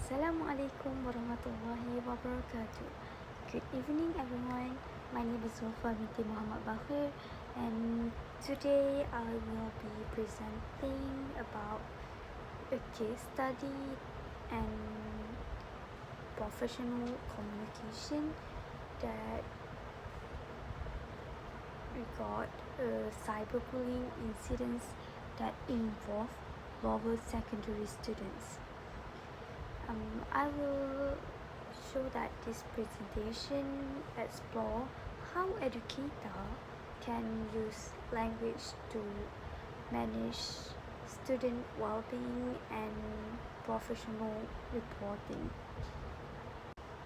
Assalamualaikum warahmatullahi wabarakatuh. Good evening everyone. My name is Zulfa binti Muhammad Bakhir, and today I will be presenting about a case study and professional communication that regard cyberbullying incidents that involve lower secondary students. I will show that this presentation explore how educator can use language to manage student well-being and professional reporting.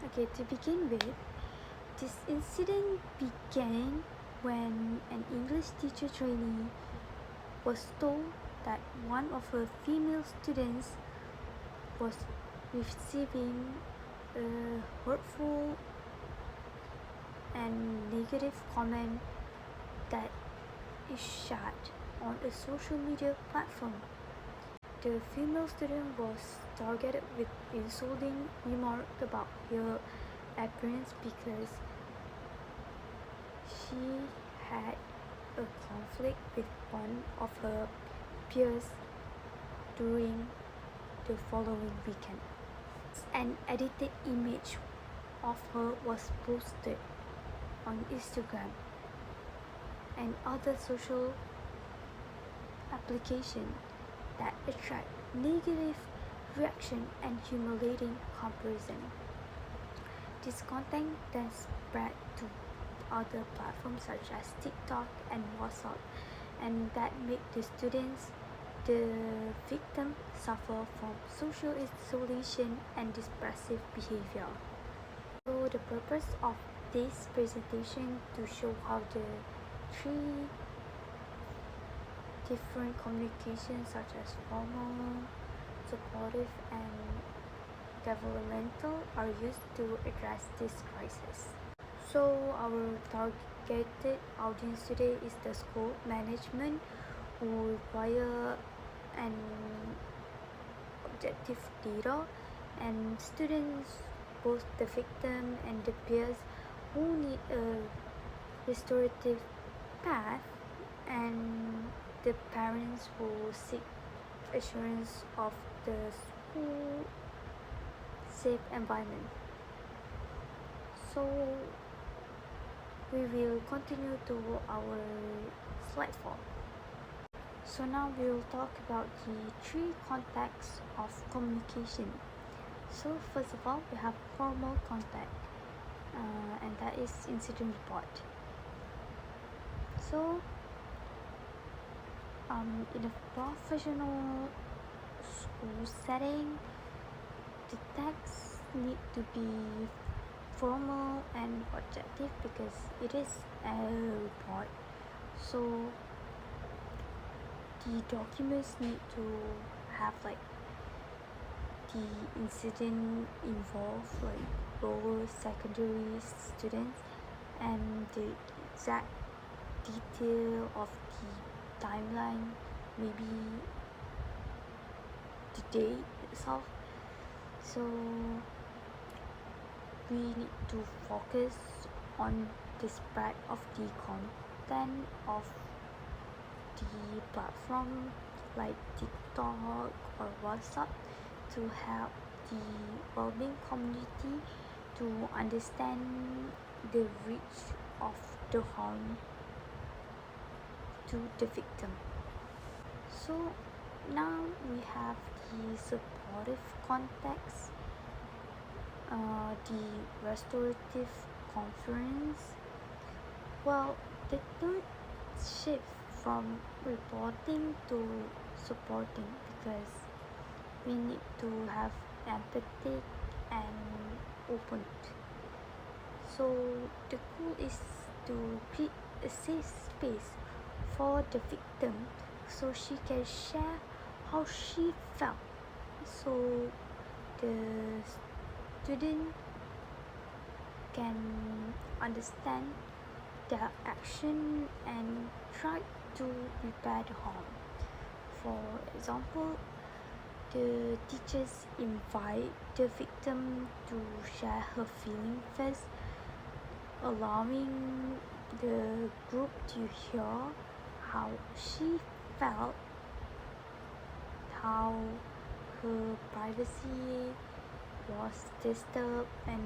Okay, to begin with, this incident began when an English teacher trainee was told that one of her female students was receiving a hurtful and negative comment that is shared on a social media platform. The female student was targeted with insulting remarks about her appearance because she had a conflict with one of her peers during the following weekend. An edited image of her was posted on Instagram and other social applications that attract negative reaction and humiliating comparison. This content then spread to other platforms such as TikTok and WhatsApp, and that made the victim suffer from social isolation and depressive behavior. So the purpose of this presentation to show how the three different communications such as formal, supportive and developmental are used to address this crisis. So our targeted audience today is the school management who require an objective data, and students, both the victim and the peers, who need a restorative path, and the parents who seek assurance of the school safe environment. So we will continue to our slide 4. So now we will talk about the three contexts of communication. So first of all, we have formal contact, and that is incident report. So in a professional school setting, the text need to be formal and objective because it is a report. So the documents need to have like the incident involve like lower secondary students and the exact detail of the timeline, maybe the date itself. So we need to focus on the spread of the content of the platform like TikTok or WhatsApp to help the well-being community to understand the reach of the harm to the victim. So now we have the supportive context, the restorative conference. Well, the third shift from reporting to supporting because we need to have empathy and open. So the goal is to create a safe space for the victim so she can share how she felt, so the student can understand their action and try to repair the harm. For example, The teachers invite the victim to share her feeling first, allowing the group to hear how she felt, how her privacy was disturbed, and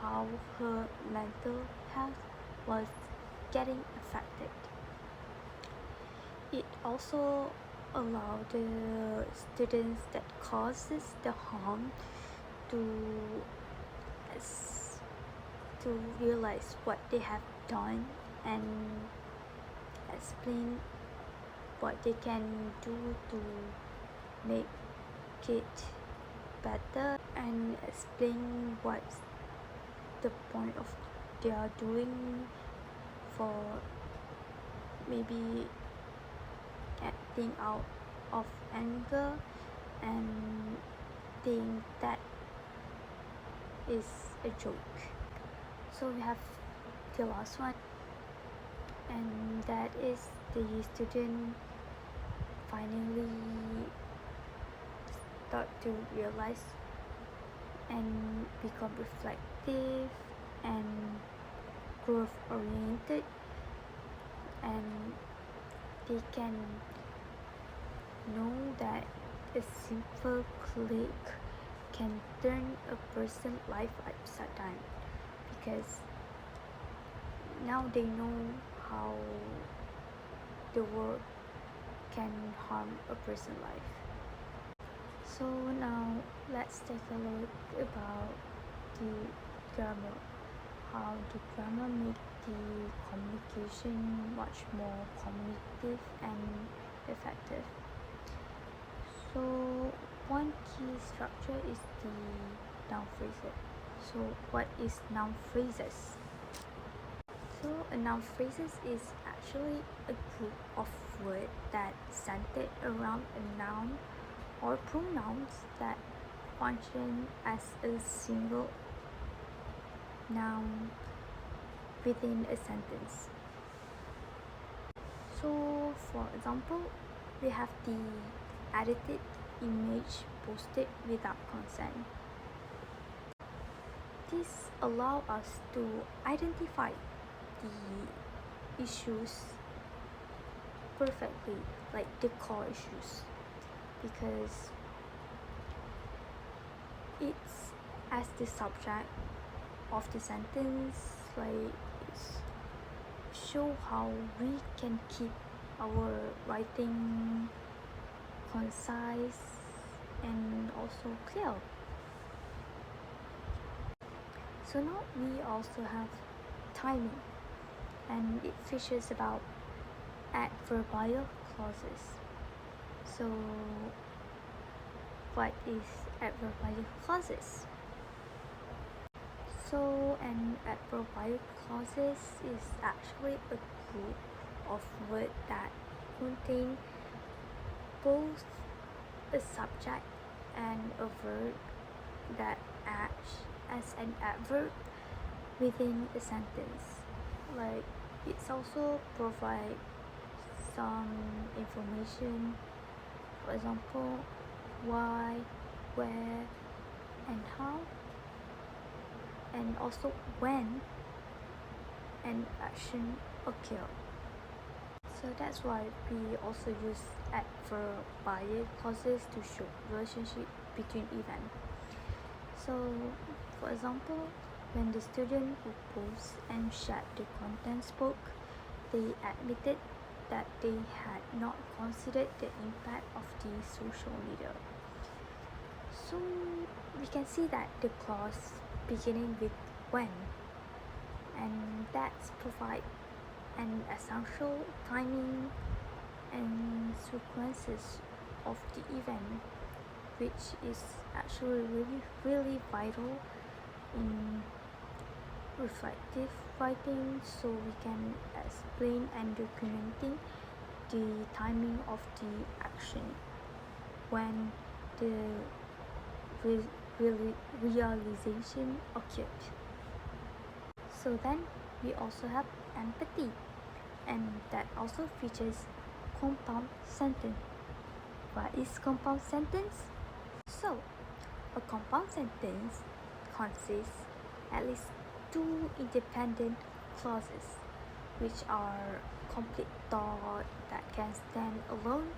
how her mental health was getting affected. It also allowed the students that causes the harm to to realize what they have done and explain what they can do to make it better, and explain what's the point of they are doing, for maybe acting out of anger and think that is a joke. So we have the last one, and that is the student finally start to realize and become reflective and growth oriented, and they can know that a simple click can turn a person's life upside down, because now they know how the world can harm a person's life. So now let's take a look about the grammar, how the grammar make the communication much more communicative and effective. So one key structure is the noun phrases. So what is noun phrases? So a noun phrases is actually a group of words that centered around a noun or pronouns that function as a single noun within a sentence. So for example, we have the edited image posted without consent. This allows us to identify the issues perfectly, like the core issues, because it's as the subject of the sentence, like it's show how we can keep our writing concise and also clear. So now we also have timing, and it features about adverbial clauses. So what is adverbial clauses? So an adverbial clauses is actually a group of words that contain both a subject and a verb that acts as an adverb within a sentence. Like it's also provide some information, for example, why, where, and how, and also when an action occur. So that's why we also use adverbial clauses to show relationship between events. So for example, when the student who posed and shared the contents spoke, they admitted that they had not considered the impact of the social media. So we can see that the clause beginning with when, and that's provide an essential timing and sequences of the event, which is actually really vital in reflective writing, so we can explain and documenting the timing of the action when the realization occurred. So then we also have empathy, and that also features compound sentence. What is compound sentence? So, a compound sentence consists at least two independent clauses, which are complete thought that can stand alone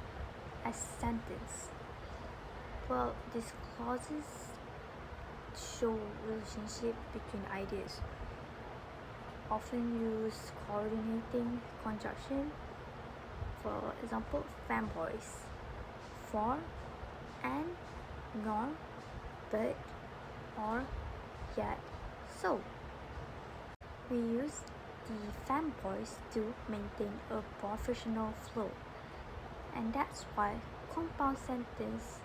as sentence. Well, these clauses show relationship between ideas, often use coordinating conjunction. For example, fanboys, for, and, nor, but, or, yet, so. We use the fanboys to maintain a professional flow, and that's why compound sentence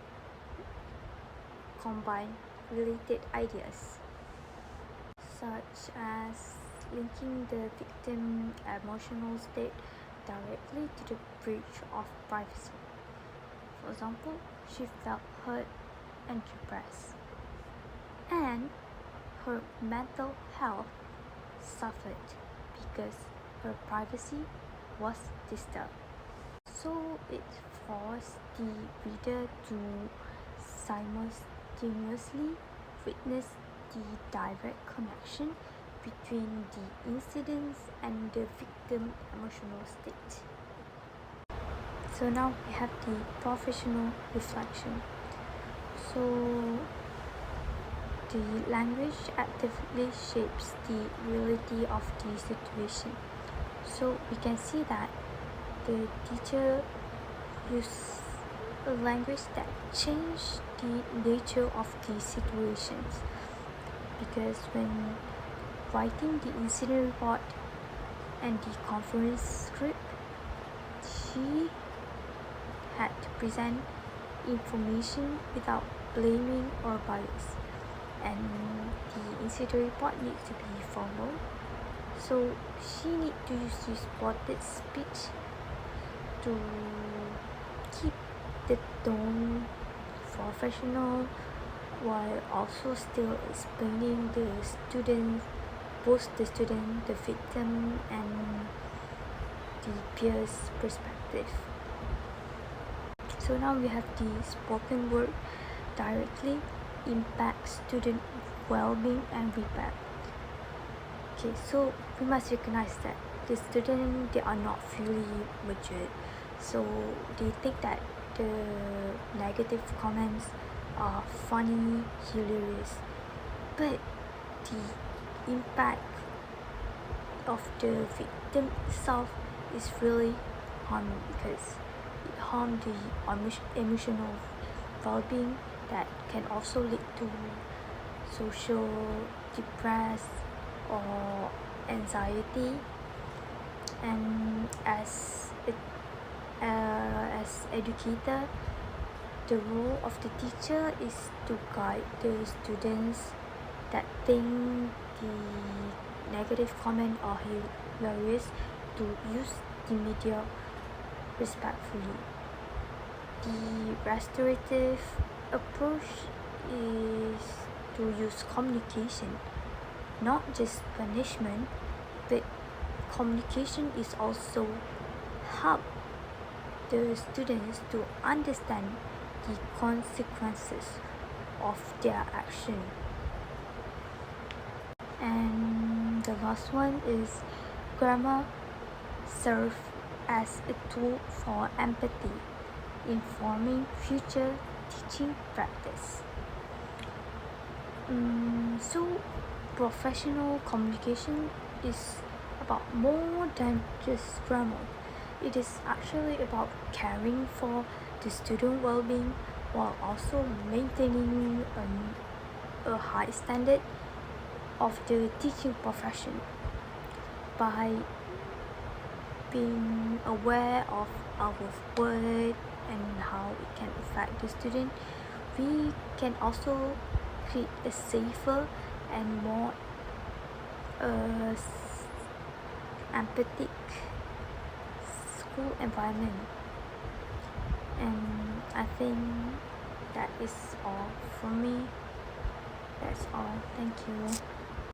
combine related ideas, such as linking the victim's emotional state directly to the breach of privacy. For example, she felt hurt and depressed, and her mental health suffered because her privacy was disturbed. So it forced the reader to simultaneously witness the direct connection between the incidents and the victim's emotional state. So now we have the professional reflection. So the language actively shapes the reality of the situation. So we can see that the teacher used a language that changed the nature of the situations, because when writing the incident report and the conference script, she had to present information without blaming or bias, and the incident report needs to be formal, so she needs to use spotted speech to keep the tone professional while also still explaining the student, both the student, the victim, and the peers' perspective. So now we have the spoken word directly impacts student well-being and feedback. Okay, so we must recognize that the student, they are not fully matured, so they think that the negative comments are funny, hilarious, but the impact of the victim itself is really harming, because it harms the emotional well-being that can also lead to social depress or anxiety. And as educator, the role of the teacher is to guide the students that think the negative comment are hilarious to use the media respectfully. The restorative approach is to use communication, not just punishment, but communication is also help the students to understand the consequences of their action. And the last one is grammar serve as a tool for empathy, informing future teaching practice. So professional communication is about more than just grammar. It is actually about caring for the student well-being while also maintaining a high standard of the teaching profession. By being aware of our word and how it can affect the student, we can also create a safer and more empathic school environment. And I think that is all from me. That's all. Thank you.